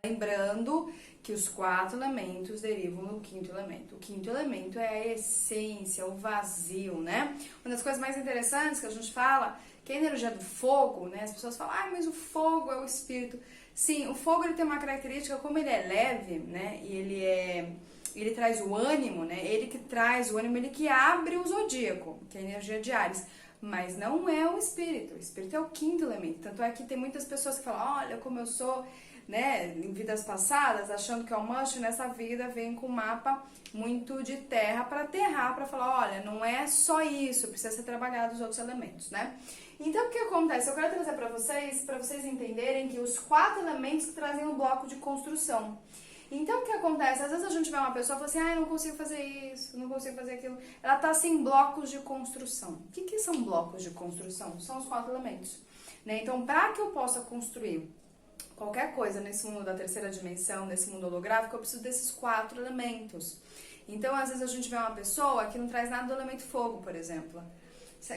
Lembrando que os 4 elementos derivam do 5º elemento. O 5º elemento é a essência, o vazio, né? Uma das coisas mais interessantes que a gente fala, que a energia do fogo, né? As pessoas falam, mas o fogo é o espírito. Sim, o fogo ele tem uma característica, como ele é leve, né? E ele traz o ânimo, né? Ele que traz o ânimo, ele que abre o zodíaco, que é a energia de Áries. Mas não é o espírito é o 5º elemento. Tanto é que tem muitas pessoas que falam, olha como eu sou, né, em vidas passadas, achando que é o mancho, nessa vida vem com um mapa muito de terra para aterrar, para falar, olha, não é só isso, precisa ser trabalhado os outros elementos, né? Então, o que acontece? Eu quero trazer para vocês entenderem que os 4 elementos que trazem o bloco de construção. Então, o que acontece? Às vezes a gente vê uma pessoa e fala assim, não consigo fazer isso, não consigo fazer aquilo. Ela tá assim, em blocos de construção. O que são blocos de construção? São os 4 elementos, né? Então, para que eu possa construir qualquer coisa nesse mundo da terceira dimensão, nesse mundo holográfico, eu preciso desses 4 elementos. Então, às vezes a gente vê uma pessoa que não traz nada do elemento fogo, por exemplo.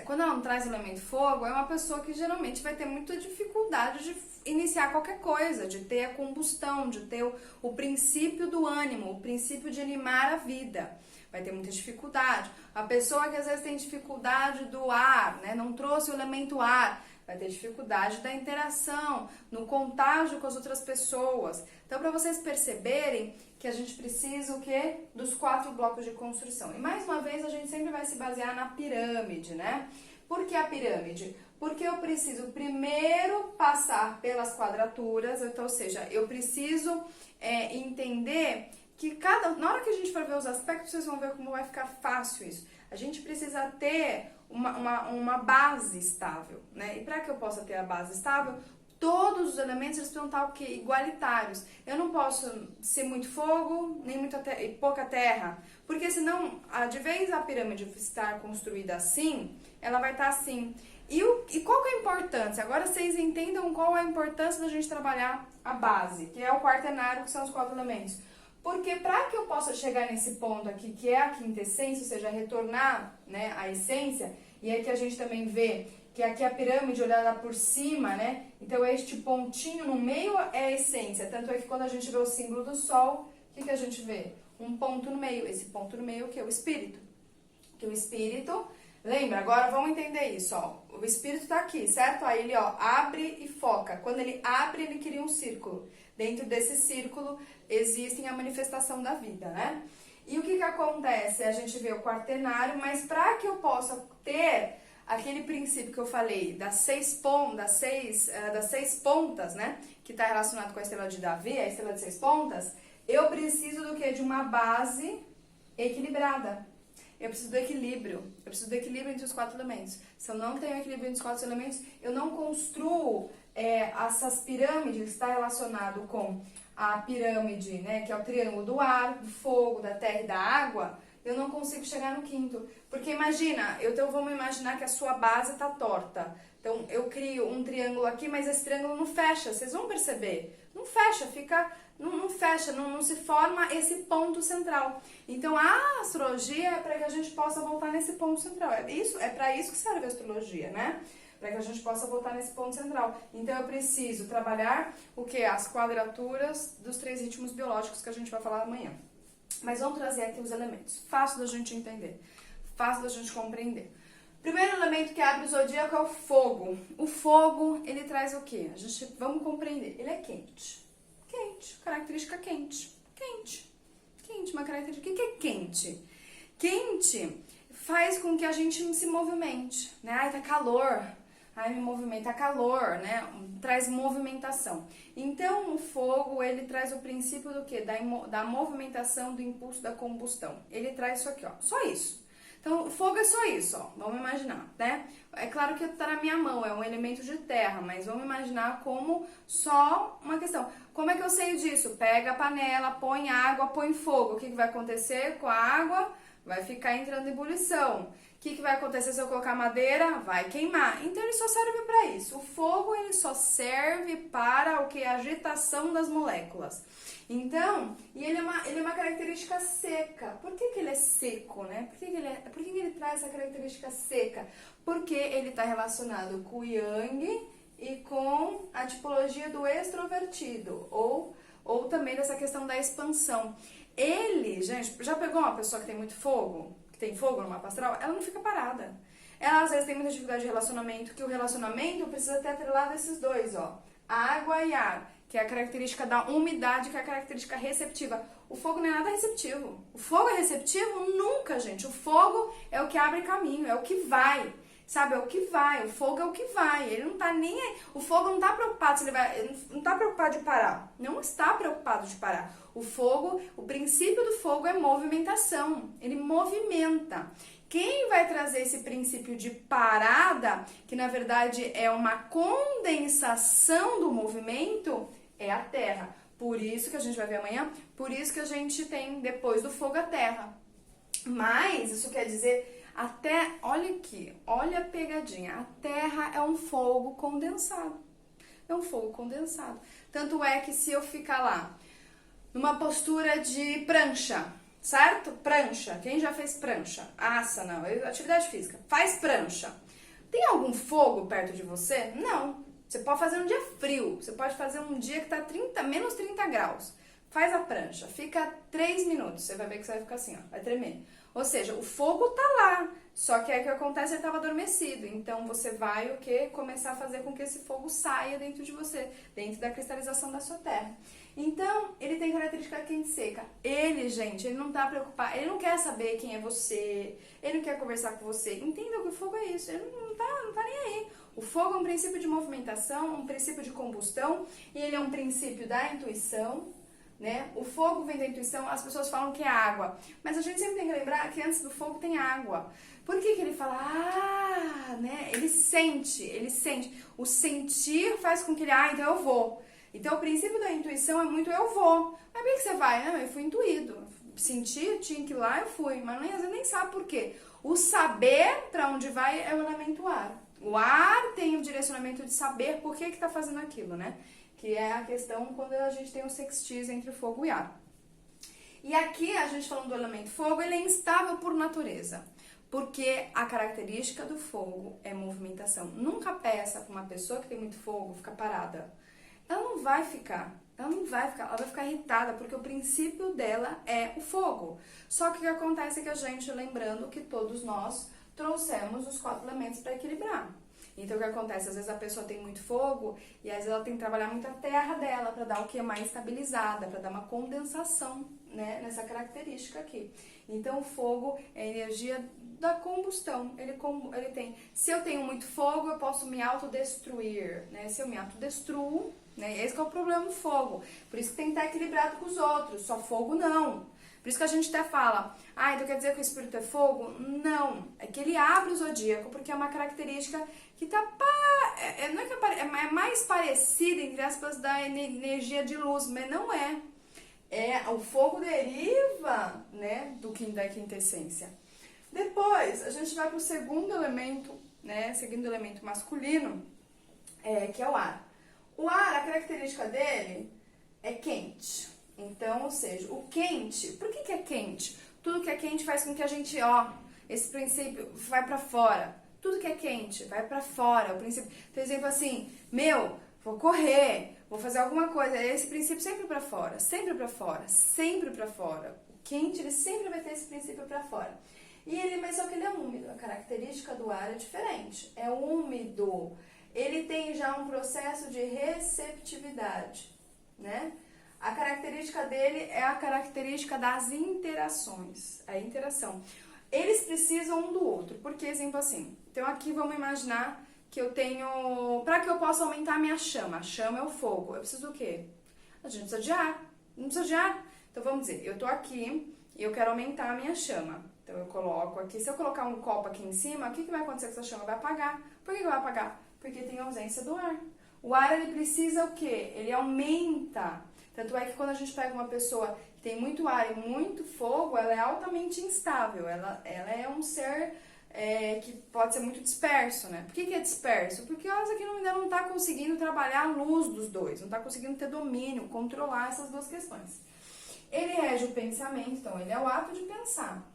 Quando ela não traz o elemento fogo, é uma pessoa que geralmente vai ter muita dificuldade de iniciar qualquer coisa, de ter a combustão, de ter o princípio do ânimo, o princípio de animar a vida. Vai ter muita dificuldade. A pessoa que às vezes tem dificuldade do ar, né, não trouxe o elemento ar, vai ter dificuldade da interação, no contágio com as outras pessoas. Então, para vocês perceberem que a gente precisa o quê? Dos 4 blocos de construção. E mais uma vez, a gente sempre vai se basear na pirâmide, né? Por que a pirâmide? Porque eu preciso primeiro passar pelas quadraturas, então, ou seja, eu preciso entender que na hora que a gente for ver os aspectos, vocês vão ver como vai ficar fácil isso. A gente precisa ter uma base estável, né? E para que eu possa ter a base estável, todos os elementos eles precisam estar o quê? Igualitários. Eu não posso ser muito fogo, nem muito e pouca terra, porque senão, de vez a pirâmide estar construída assim, ela vai estar assim. E qual que é a importância? Agora vocês entendam qual é a importância da gente trabalhar a base, que é o quaternário, que são os 4 elementos. Porque para que eu possa chegar nesse ponto aqui, que é a quinta essência, ou seja, retornar, né, à essência, e aqui a gente também vê que aqui a pirâmide olhada por cima, né, então este pontinho no meio é a essência, tanto é que quando a gente vê o símbolo do sol, o que a gente vê? Um ponto no meio, esse ponto no meio que é o espírito. Que o espírito, lembra, agora vamos entender isso, ó, o espírito tá aqui, certo? Aí ele, ó, abre e foca, quando ele abre, ele cria um círculo. Dentro desse círculo existe a manifestação da vida, né? E o que acontece? A gente vê o quaternário, mas para que eu possa ter aquele princípio que eu falei das 6 pontas, né? Que está relacionado com a estrela de Davi, a estrela de 6 pontas, eu preciso do quê? De uma base equilibrada. Eu preciso do equilíbrio. Eu preciso do equilíbrio entre os 4 elementos. Se eu não tenho equilíbrio entre os 4 elementos, eu não construo essas pirâmides que está relacionado com a pirâmide, né, que é o triângulo do ar, do fogo, da terra e da água, eu não consigo chegar no 5º. Porque imagina, vamos imaginar que a sua base está torta. Então, eu crio um triângulo aqui, mas esse triângulo não fecha. Vocês vão perceber. Não fecha, não fecha, não se forma esse ponto central. Então, a astrologia é para que a gente possa voltar nesse ponto central. É para isso que serve a astrologia, né? Para que a gente possa voltar nesse ponto central. Então, eu preciso trabalhar o quê? As quadraturas dos 3 ritmos biológicos que a gente vai falar amanhã. Mas vamos trazer aqui os elementos. Fácil da gente entender. Fácil da gente compreender. Primeiro elemento que abre o zodíaco é o fogo. O fogo, ele traz o quê? Vamos compreender. Ele é quente. Quente. Característica quente. Quente. Quente, uma característica. O que é quente? Quente faz com que a gente se movimente, né? Ai, tá calor. Ai, me movimenta, calor, né? Traz movimentação. Então, o fogo, ele traz o princípio do quê? Da movimentação, do impulso da combustão. Ele traz isso aqui, ó. Só isso. Então, o fogo é só isso, ó. Vamos imaginar, né? É claro que tá na minha mão, é um elemento de terra, mas vamos imaginar como só uma questão. Como é que eu sei disso? Pega a panela, põe água, põe fogo. O que vai acontecer com a água? Vai ficar entrando em ebulição. O que vai acontecer se eu colocar madeira? Vai queimar. Então, ele só serve para isso. O fogo, ele só serve para o que? A agitação das moléculas. Então, ele é uma característica seca. Por que ele é seco, né? Por que ele traz essa característica seca? Porque ele está relacionado com o Yang e com a tipologia do extrovertido, ou ou também dessa questão da expansão. Ele, gente, já pegou uma pessoa que tem muito fogo, que tem fogo no mapa astral? Ela não fica parada. Ela às vezes tem muita dificuldade de relacionamento, que o relacionamento precisa ter atrelado esses dois, ó, água e ar, que é a característica da umidade, que é a característica receptiva. O fogo não é nada receptivo. O fogo é receptivo? Nunca, gente. O fogo é o que abre caminho, é o que vai. Sabe, é o que vai, o fogo é o que vai, ele não tá nem aí, o fogo não tá preocupado se ele vai, ele não tá preocupado de parar, não está preocupado de parar. O fogo, o princípio do fogo é movimentação, ele movimenta. Quem vai trazer esse princípio de parada, que na verdade é uma condensação do movimento, é a terra. Por isso que a gente vai ver amanhã, por isso que a gente tem depois do fogo a terra. Mas isso quer dizer... Até, olha aqui, olha a pegadinha. A Terra é um fogo condensado. É um fogo condensado. Tanto é que se eu ficar lá, numa postura de prancha, certo? Prancha. Quem já fez prancha? Asana, atividade física. Faz prancha. Tem algum fogo perto de você? Não. Você pode fazer um dia frio. Você pode fazer um dia que tá menos 30 graus. Faz a prancha. Fica 3 minutos. Você vai ver que você vai ficar assim, ó. Vai tremer. Ou seja, o fogo tá lá, só que aí o que acontece, ele estava adormecido. Então, você vai o quê? Começar a fazer com que esse fogo saia dentro de você, dentro da cristalização da sua terra. Então, ele tem característica quente e seca. Ele, gente, ele não tá preocupado, ele não quer saber quem é você, ele não quer conversar com você. Entenda que o fogo é isso, ele não tá nem aí. O fogo é um princípio de movimentação, um princípio de combustão, e ele é um princípio da intuição. Né? O fogo vem da intuição, as pessoas falam que é água, mas a gente sempre tem que lembrar que antes do fogo tem água. Por que ele fala? Né? Ele sente. O sentir faz com que ele, então eu vou. Então o princípio da intuição é muito eu vou. Mas por que você vai? Não, eu fui intuído. Senti, tinha que ir lá, eu fui. Mas às vezes nem sabe por quê. O saber para onde vai é o elemento ar. O ar tem o direcionamento de saber por que tá fazendo aquilo, né? Que é a questão quando a gente tem um sextis entre fogo e ar. E aqui, a gente falando do elemento fogo, ele é instável por natureza, porque a característica do fogo é movimentação. Nunca peça para uma pessoa que tem muito fogo ficar parada. Ela não vai ficar, ela vai ficar irritada, porque o princípio dela é o fogo. Só que o que acontece é que a gente, lembrando que todos nós trouxemos os 4 elementos para equilibrar. Então, o que acontece? Às vezes a pessoa tem muito fogo e às vezes ela tem que trabalhar muito a terra dela para dar o que é mais estabilizada, para dar uma condensação, né, nessa característica aqui. Então, o fogo é a energia da combustão. Ele tem. Se eu tenho muito fogo, eu posso me autodestruir, né? Se eu me autodestruo, né? Esse que é o problema do fogo. Por isso que tem que estar equilibrado com os outros. Só fogo não. Por isso que a gente até fala, então quer dizer que o espírito é fogo? Não, é que ele abre o zodíaco, porque é uma característica que tá, não é, que é mais parecida, entre aspas, da energia de luz, mas não é. O fogo deriva, né, da quinta essência. Depois, a gente vai para o segundo elemento, né, segundo elemento masculino, que é o ar. O ar, a característica dele é quente. Então, ou seja, o quente, por que é quente? Tudo que é quente faz com que a gente, esse princípio vai pra fora. Tudo que é quente vai pra fora. O princípio, por exemplo, assim, vou correr, vou fazer alguma coisa. Esse princípio sempre pra fora, sempre pra fora, sempre pra fora. O quente, ele sempre vai ter esse princípio pra fora. Mas só que ele é úmido. A característica do ar é diferente. É úmido. Ele tem já um processo de receptividade, né? A característica dele é a característica das interações, a interação. Eles precisam um do outro, porque, exemplo assim, então aqui vamos imaginar que eu tenho, para que eu possa aumentar a minha chama, a chama é o fogo, eu preciso do quê? A gente precisa de ar, não precisa de ar. Então vamos dizer, eu tô aqui e eu quero aumentar a minha chama. Então eu coloco aqui, se eu colocar um copo aqui em cima, o que vai acontecer com essa chama? Vai apagar. Por que vai apagar? Porque tem ausência do ar. O ar, ele precisa o quê? Ele aumenta. Tanto é que quando a gente pega uma pessoa que tem muito ar e muito fogo, ela é altamente instável. Ela é um ser que pode ser muito disperso, né? Por que é disperso? Porque ela aqui ainda não está conseguindo trabalhar a luz dos dois, não está conseguindo ter domínio, controlar essas duas questões. Ele rege o pensamento, então ele é o ato de pensar.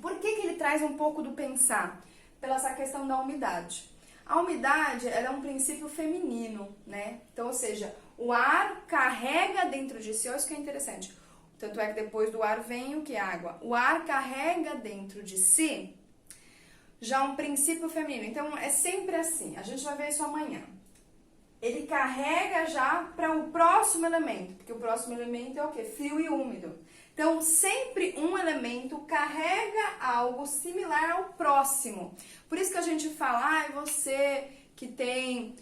Por que ele traz um pouco do pensar? Pela essa questão da umidade. A umidade, ela é um princípio feminino, né? Então, ou seja, o ar carrega dentro de si, olha isso que é interessante. Tanto é que depois do ar vem o que? Água. O ar carrega dentro de si já um princípio feminino. Então, é sempre assim. A gente vai ver isso amanhã. Ele carrega já para o próximo elemento, porque o próximo elemento é o quê? Frio e úmido. Então, sempre um elemento carrega algo similar ao próximo. Por isso que a gente fala, você que tem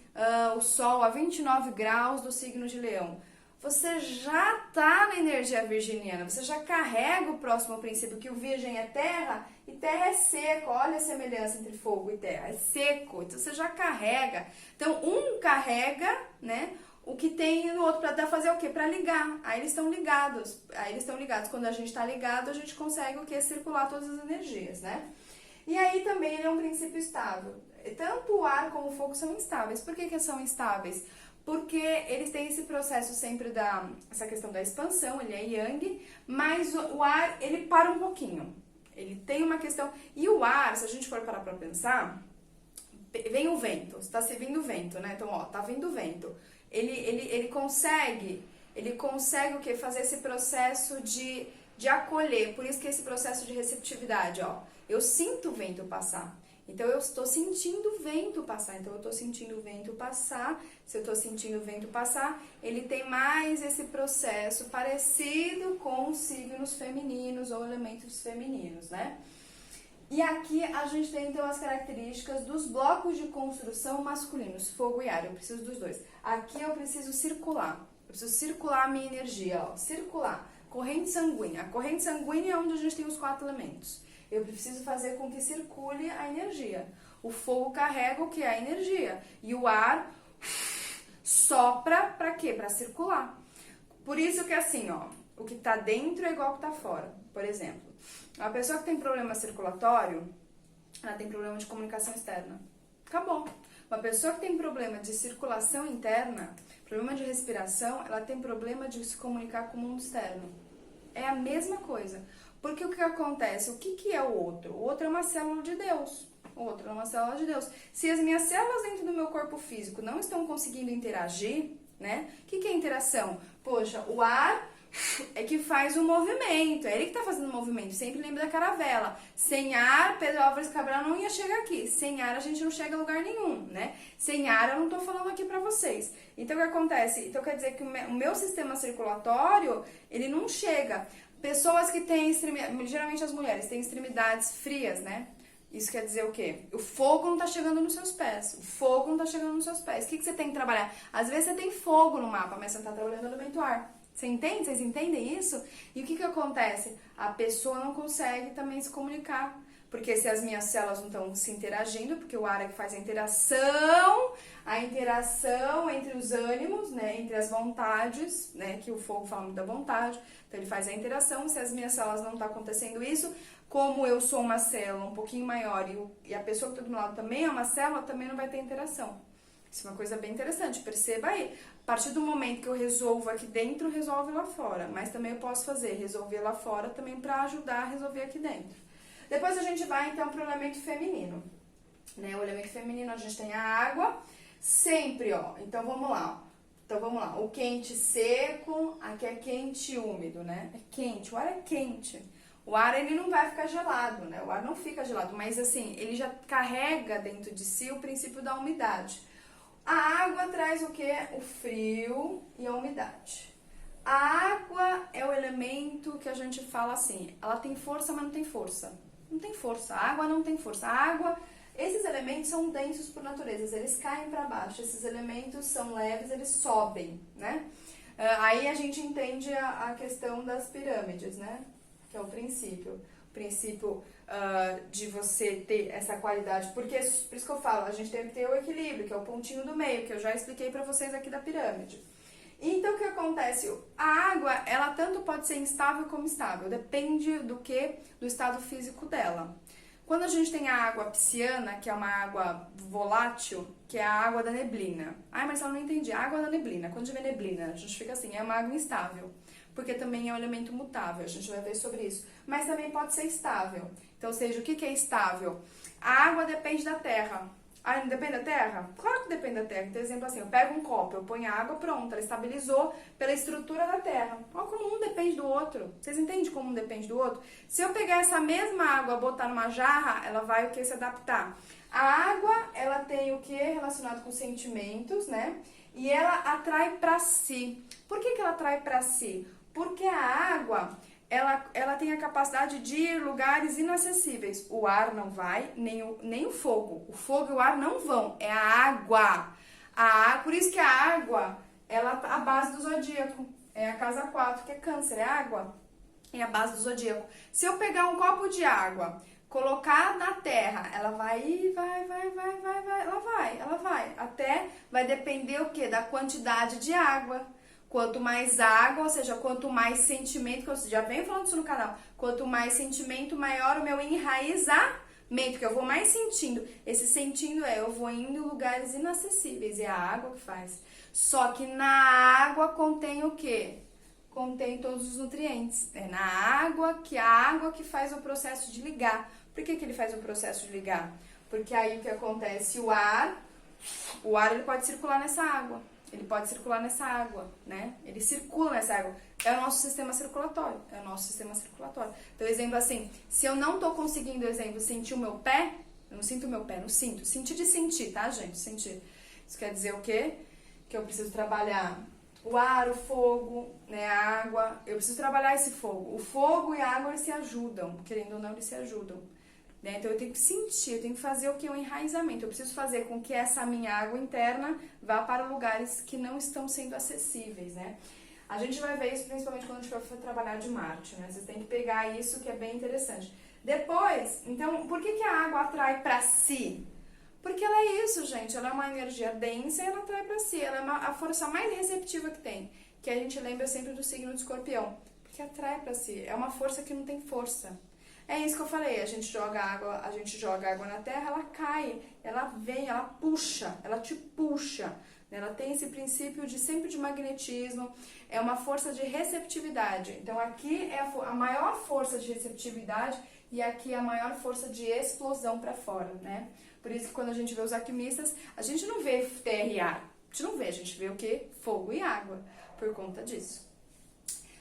o Sol a 29 graus do signo de Leão, você já está na energia virginiana, você já carrega o próximo princípio, que o Virgem é terra e terra é seco. Olha a semelhança entre fogo e terra, é seco, então você já carrega. Então, um carrega, né, o que tem no outro para fazer o quê? Para ligar. Aí eles estão ligados. Quando a gente está ligado, a gente consegue o quê? Circular todas as energias, né? E aí também ele é um princípio estável. Tanto o ar como o fogo são instáveis. Por que são instáveis? Porque eles têm esse processo sempre essa questão da expansão, ele é yang, mas o ar, ele para um pouquinho. Ele tem uma questão... E o ar, se a gente for parar para pensar, vem o vento, está se vindo o vento, né? Então, ó, tá vindo o vento. Ele consegue o quê? Fazer esse processo de acolher. Por isso que esse processo de receptividade, ó. Eu sinto o vento passar. Então, eu estou sentindo o vento passar. Então, eu estou sentindo o vento passar. Se eu estou sentindo o vento passar, ele tem mais esse processo parecido com os signos femininos ou elementos femininos, né? E aqui a gente tem, então, as características dos blocos de construção masculinos, fogo e ar. Eu preciso dos dois. Aqui eu preciso circular. Eu preciso circular a minha energia, ó. Circular. Corrente sanguínea. A corrente sanguínea é onde a gente tem os 4 elementos. Eu preciso fazer com que circule a energia. O fogo carrega o que é a energia. E o ar sopra para quê? Para circular. Por isso que assim, ó, o que tá dentro é igual ao que tá fora. Por exemplo, uma pessoa que tem problema circulatório, ela tem problema de comunicação externa. Acabou. Uma pessoa que tem problema de circulação interna, problema de respiração, ela tem problema de se comunicar com o mundo externo. É a mesma coisa. Porque o que acontece? O que é o outro? O outro é uma célula de Deus. O outro é uma célula de Deus. Se as minhas células dentro do meu corpo físico não estão conseguindo interagir, né? O que é interação? Poxa, o ar é que faz o movimento. É ele que está fazendo o movimento. Sempre lembra da caravela. Sem ar, Pedro Álvares Cabral não ia chegar aqui. Sem ar, a gente não chega a lugar nenhum, né? Sem ar, eu não estou falando aqui para vocês. Então, o que acontece? Então, quer dizer que o meu sistema circulatório, ele não chega. Pessoas que têm extremidades, geralmente as mulheres têm extremidades frias, né? Isso quer dizer o quê? O fogo não tá chegando nos seus pés. O fogo não tá chegando nos seus pés. O que você tem que trabalhar? Às vezes você tem fogo no mapa, mas você não tá trabalhando o elemento ar. Você entende? Vocês entendem isso? E o que acontece? A pessoa não consegue também se comunicar. Porque se as minhas células não estão se interagindo, porque o ar é que faz a interação entre os ânimos, né, entre as vontades, né, que o fogo fala muito da vontade, então ele faz a interação. Se as minhas células não está acontecendo isso, como eu sou uma célula um pouquinho maior e a pessoa que está do meu lado também é uma célula, também não vai ter interação. Isso é uma coisa bem interessante, perceba aí. A partir do momento que eu resolvo aqui dentro, resolve lá fora, mas também eu posso resolver lá fora também para ajudar a resolver aqui dentro. Depois a gente vai, então, para o elemento feminino. Né? O elemento feminino, a gente tem a água, sempre, ó. Então, vamos lá. O quente seco, aqui é quente e úmido, né? É quente, o ar é quente. O ar, ele não vai ficar gelado, né? O ar não fica gelado, mas, assim, ele já carrega dentro de si o princípio da umidade. A água traz o quê? O frio e a umidade. A água é o elemento que a gente fala assim, ela tem força, mas não tem força. Não tem força, a água não tem força. A água, esses elementos são densos por natureza, eles caem para baixo. Esses elementos são leves, eles sobem, né? Aí a gente entende a questão das pirâmides, né? Que é o princípio. O princípio de você ter essa qualidade. Porque, por isso que eu falo, a gente tem que ter o equilíbrio, que é o pontinho do meio, que eu já expliquei para vocês aqui da pirâmide. Então, o que acontece? A água, ela tanto pode ser instável como estável, depende do que? Do estado físico dela. Quando a gente tem a água pisciana, que é uma água volátil, que é a água da neblina. Ai, mas eu não entendi. A água da neblina. Quando a gente vê neblina, a gente fica assim, é uma água instável, porque também é um elemento mutável, a gente vai ver sobre isso. Mas também pode ser estável. Então, ou seja, o que é estável? A água depende da terra. Ah, não depende da terra? Claro que depende da terra. Então, exemplo assim, eu pego um copo, eu ponho água, pronto, ela estabilizou pela estrutura da terra. Olha como um depende do outro. Vocês entendem como um depende do outro? Se eu pegar essa mesma água e botar numa jarra, ela vai o que? Se adaptar. A água, ela tem o que relacionado com sentimentos, né? E ela atrai pra si. Por que ela atrai pra si? Porque a água, ela tem a capacidade de ir em lugares inacessíveis. O ar não vai, nem o fogo. O fogo e o ar não vão, é a água. Por isso que a água, ela tá a base do zodíaco. É a casa 4, que é câncer, é água. É a base do zodíaco. Se eu pegar um copo de água, colocar na terra, ela vai ir, ela vai. Até vai depender o quê? Da quantidade de água. Quanto mais água, ou seja, quanto mais sentimento, que eu já venho falando isso no canal, quanto mais sentimento, maior o meu enraizamento, que eu vou mais sentindo. Esse sentindo eu vou indo em lugares inacessíveis, é a água que faz. Só que na água contém o quê? Contém todos os nutrientes. É na água que faz o processo de ligar. Por que ele faz o processo de ligar? Porque aí o que acontece? O ar ele pode circular nessa água. Ele pode circular nessa água, né? Ele circula nessa água. É o nosso sistema circulatório. Então, exemplo assim, se eu não tô conseguindo, exemplo, sentir o meu pé, eu não sinto o meu pé, não sinto. Sentir de sentir, tá, gente? Sentir. Isso quer dizer o quê? Que eu preciso trabalhar o ar, o fogo, né, a água. Eu preciso trabalhar esse fogo. O fogo e a água, eles se ajudam. Querendo ou não, eles se ajudam. Né? Então eu tenho que sentir, eu tenho que fazer o que? Um enraizamento. Eu preciso fazer com que essa minha água interna vá para lugares que não estão sendo acessíveis, né? A gente vai ver isso principalmente quando a gente for trabalhar de Marte, né? Vocês têm que pegar isso que é bem interessante. Depois, então, por que a água atrai para si? Porque ela é isso, gente. Ela é uma energia densa e ela atrai para si. Ela é a força mais receptiva que tem. Que a gente lembra sempre do signo de Escorpião. Porque atrai para si. É uma força que não tem força. É isso que eu falei, a gente joga água na terra, ela cai, ela vem, ela puxa, ela te puxa. Ela tem esse princípio sempre de magnetismo, é uma força de receptividade. Então aqui é a maior força de receptividade e aqui é a maior força de explosão para fora, né? Por isso que quando a gente vê os alquimistas, a gente não vê terra e ar, a gente vê o que? Fogo e água, por conta disso.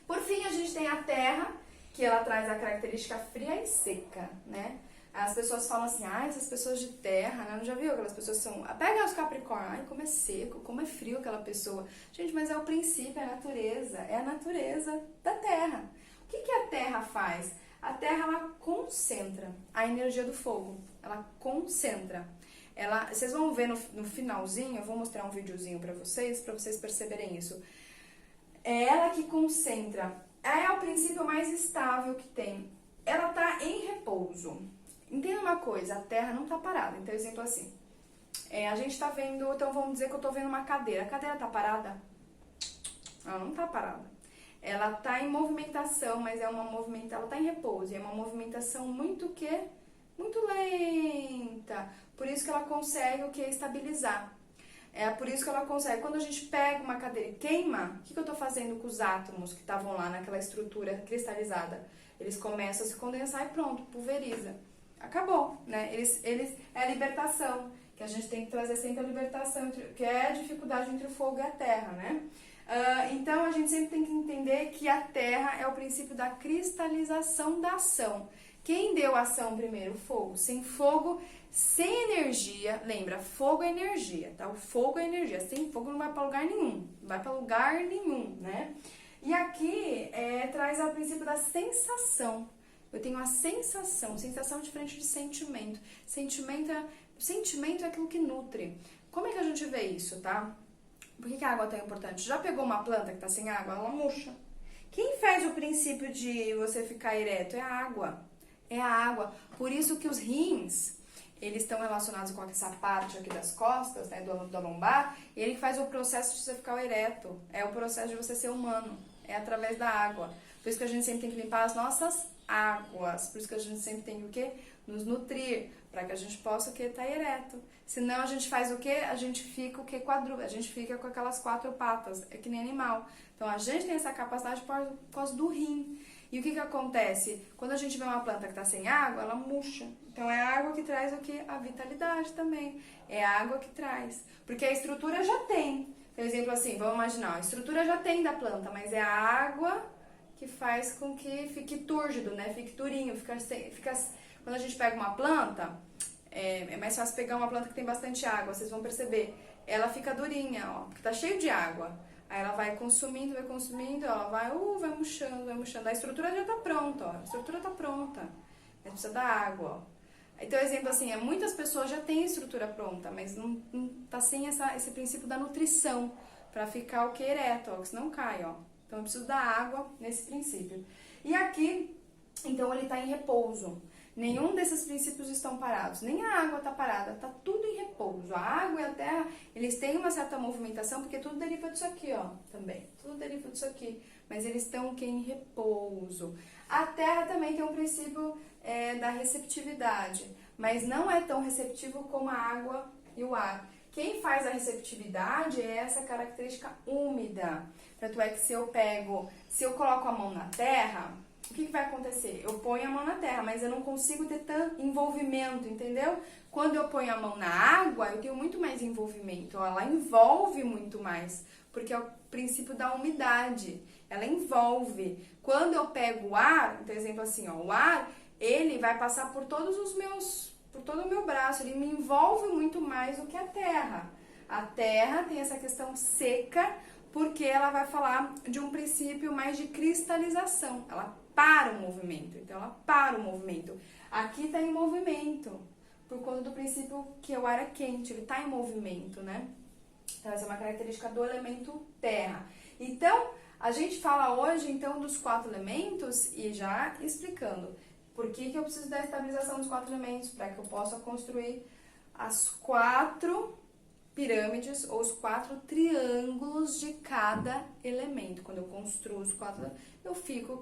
Por fim, a gente tem a terra, que ela traz a característica fria e seca, né? As pessoas falam assim, essas pessoas de terra, né? Não já viu aquelas pessoas que são... Pega os capricórnios, como é seco, como é frio aquela pessoa. Gente, mas é o princípio, é a natureza da terra. O que a terra faz? A terra, ela concentra a energia do fogo, ela concentra. Vocês vão ver no finalzinho, eu vou mostrar um videozinho pra vocês perceberem isso. É ela que concentra. É o princípio mais estável que tem. Ela tá em repouso. Entenda uma coisa, a Terra não tá parada. Então, exemplo assim, a gente tá vendo, então vamos dizer que eu tô vendo uma cadeira. A cadeira tá parada? Ela não tá parada. Ela tá em movimentação, mas ela tá em repouso. É uma movimentação muito lenta. Por isso que ela consegue estabilizar. É por isso que ela consegue. Quando a gente pega uma cadeira e queima, o que eu estou fazendo com os átomos que estavam lá naquela estrutura cristalizada? Eles começam a se condensar e pronto, pulveriza. Acabou, né? É a libertação, que a gente tem que trazer sempre a libertação, que é a dificuldade entre o fogo e a terra, né? Então a gente sempre tem que entender que a terra é o princípio da cristalização da ação. Quem deu a ação primeiro? O fogo. Sem fogo, sem energia, lembra, fogo é energia, tá? O fogo é energia, sem fogo não vai para lugar nenhum, né? E aqui traz o princípio da sensação. Eu tenho a sensação diferente de sentimento. Sentimento é aquilo que nutre. Como é que a gente vê isso, tá? Por que a água é tão importante? Já pegou uma planta que tá sem água? Ela murcha. Quem faz o princípio de você ficar ereto? É a água. É a água. Por isso que os rins, eles estão relacionados com essa parte aqui das costas, né, da lombar, e ele faz o processo de você ficar ereto. É o processo de você ser humano. É através da água. Por isso que a gente sempre tem que limpar as nossas águas. Por isso que a gente sempre tem que o quê? Nos nutrir, para que a gente possa o quê? Tá ereto. Senão a gente faz o quê? A gente fica o quê? Quadrúpede. A gente fica com aquelas 4 patas. É que nem animal. Então a gente tem essa capacidade por causa do rim. E o que acontece? Quando a gente vê uma planta que está sem água, ela murcha. Então Então é a água que traz o que? A vitalidade também. É a água que traz. Porque a estrutura já tem. Por exemplo, assim, vamos imaginar, a estrutura já tem da planta, mas é a água que faz com que fique túrgido, né? Fique durinho, quando a gente pega uma planta, é mais fácil pegar uma planta que tem bastante água, vocês vão perceber. Ela fica durinha, ó, porque tá cheio de água. Aí ela vai consumindo, ela vai murchando. A estrutura já tá pronta, ó. A estrutura tá pronta. Mas precisa da água, ó. Então, exemplo assim, muitas pessoas já têm a estrutura pronta, mas não tá sem esse princípio da nutrição, pra ficar o que? Ereto, ó, que senão cai, ó. Então eu preciso da água nesse princípio. E aqui, então ele tá em repouso. Nenhum desses princípios estão parados, nem a água está parada, está tudo em repouso. A água e a terra, eles têm uma certa movimentação, porque tudo deriva disso aqui, ó, também. Tudo deriva disso aqui, mas eles estão em repouso. A terra também tem um princípio da receptividade, mas não é tão receptivo como a água e o ar. Quem faz a receptividade é essa característica úmida. Tanto é que se eu coloco a mão na terra, o que vai acontecer? Eu ponho a mão na terra, mas eu não consigo ter tanto envolvimento, entendeu? Quando eu ponho a mão na água, eu tenho muito mais envolvimento, ela envolve muito mais, porque é o princípio da umidade, ela envolve. Quando eu pego o ar, então, exemplo assim, ó, o ar, ele vai passar por todo o meu braço, ele me envolve muito mais do que a terra. A terra tem essa questão seca, porque ela vai falar de um princípio mais de cristalização, ela para o movimento, então ela para o movimento. Aqui está em movimento, por conta do princípio que o ar é quente, ele está em movimento, né? Então essa é uma característica do elemento terra. Então, a gente fala hoje, então, dos 4 elementos e já explicando por que eu preciso da estabilização dos 4 elementos, para que eu possa construir as 4 pirâmides ou os 4 triângulos de cada elemento. Quando eu construo os 4, eu fico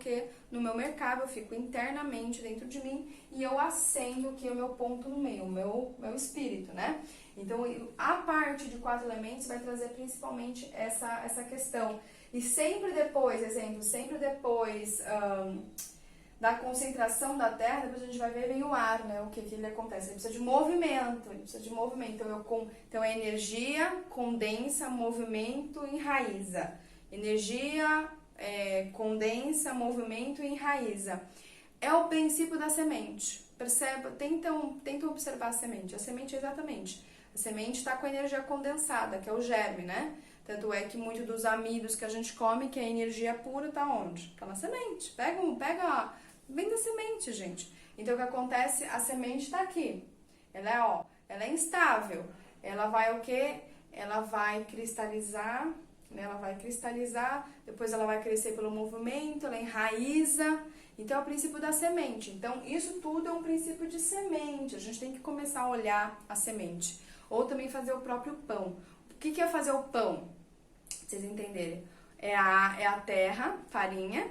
no meu mercado, eu fico internamente dentro de mim e eu acendo o meu ponto no meio, o meu espírito, né? Então, a parte de 4 elementos vai trazer principalmente essa questão. E sempre depois, da concentração da terra, depois a gente vai ver, vem o ar, né? O que ele acontece? Ele precisa de movimento, Então é energia, condensa, movimento, enraiza. Energia, condensa, movimento e enraiza. É o princípio da semente. Perceba, tentam observar a semente. A semente é exatamente. A semente está com a energia condensada, que é o germe, né? Tanto é que muito dos amidos que a gente come, que é energia pura, tá onde? Tá na semente. Vem da semente, gente. Então, o que acontece? A semente está aqui. Ela é instável. Ela vai o quê? Ela vai cristalizar, né? Depois ela vai crescer pelo movimento, ela enraiza. Então, é o princípio da semente. Então, isso tudo é um princípio de semente. A gente tem que começar a olhar a semente. Ou também fazer o próprio pão. O que é fazer o pão? Pra vocês entenderem. É a terra, farinha,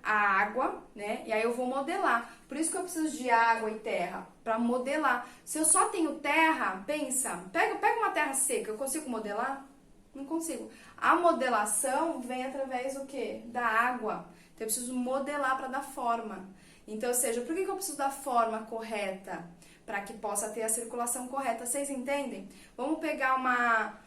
a água, né? E aí eu vou modelar. Por isso que eu preciso de água e terra, para modelar. Se eu só tenho terra, pensa, pega uma terra seca, eu consigo modelar? Não consigo. A modelação vem através do quê? Da água. Então eu preciso modelar para dar forma. Então, ou seja, por que eu preciso da forma correta? Para que possa ter a circulação correta. Vocês entendem? Vamos pegar uma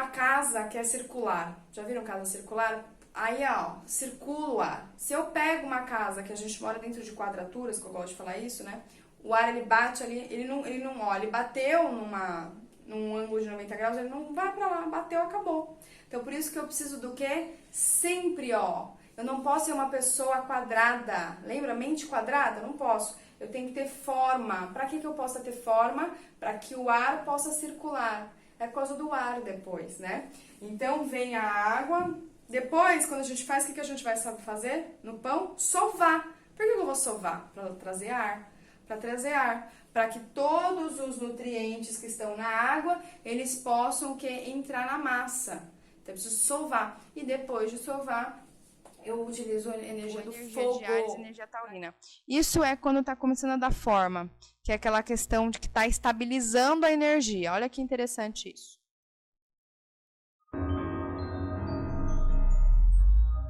casa que é circular. Já viram casa circular? Aí, ó, circula o ar. Se eu pego uma casa que a gente mora dentro de quadraturas, que eu gosto de falar isso, né? O ar, ele bate ali, ele bateu num ângulo de 90 graus, ele não vai pra lá, bateu, acabou. Então, por isso que eu preciso do quê? Sempre, ó. Eu não posso ser uma pessoa quadrada. Lembra? Mente quadrada? Não posso. Eu tenho que ter forma. Pra que eu possa ter forma? Para que o ar possa circular. É por causa do ar depois, né? Então, vem a água. Depois, quando a gente faz, o que a gente vai fazer no pão? Sovar. Por que eu vou sovar? Para trazer ar. Para que todos os nutrientes que estão na água, eles possam entrar na massa. Então, eu preciso sovar. E depois de sovar, eu utilizo a energia do fogo. De Ares, energia taurina. Isso é quando está começando a dar forma, que é aquela questão de que está estabilizando a energia. Olha que interessante isso.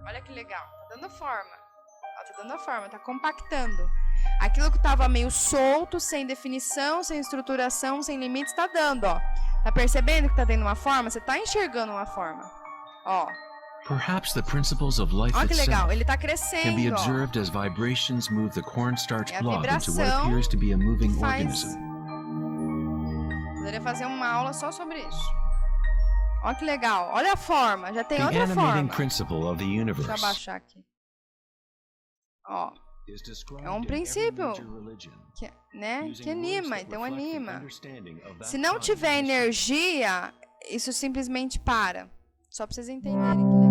Olha que legal, tá dando forma. Ó, tá dando forma, tá compactando. Aquilo que estava meio solto, sem definição, sem estruturação, sem limites, está dando, ó. Tá percebendo que tá tendo uma forma? Você tá enxergando uma forma. Ó. Perhaps the principles of life Olha que legal, itself ele tá can be crescendo, ó. observed as vibrations move the cornstarch É a blob into what vibração appears to be a moving que faz. organism. Poderia fazer uma aula só sobre isso. Olha que legal, olha a forma, já tem The outra animating forma. principle of the Deixa eu universe abaixar aqui. Ó, is described é um in every princípio major religion. que, né, Using que words anima, that então reflect the anima. understanding of that Se não time tiver and history. energia, isso simplesmente para. Só pra vocês entenderem que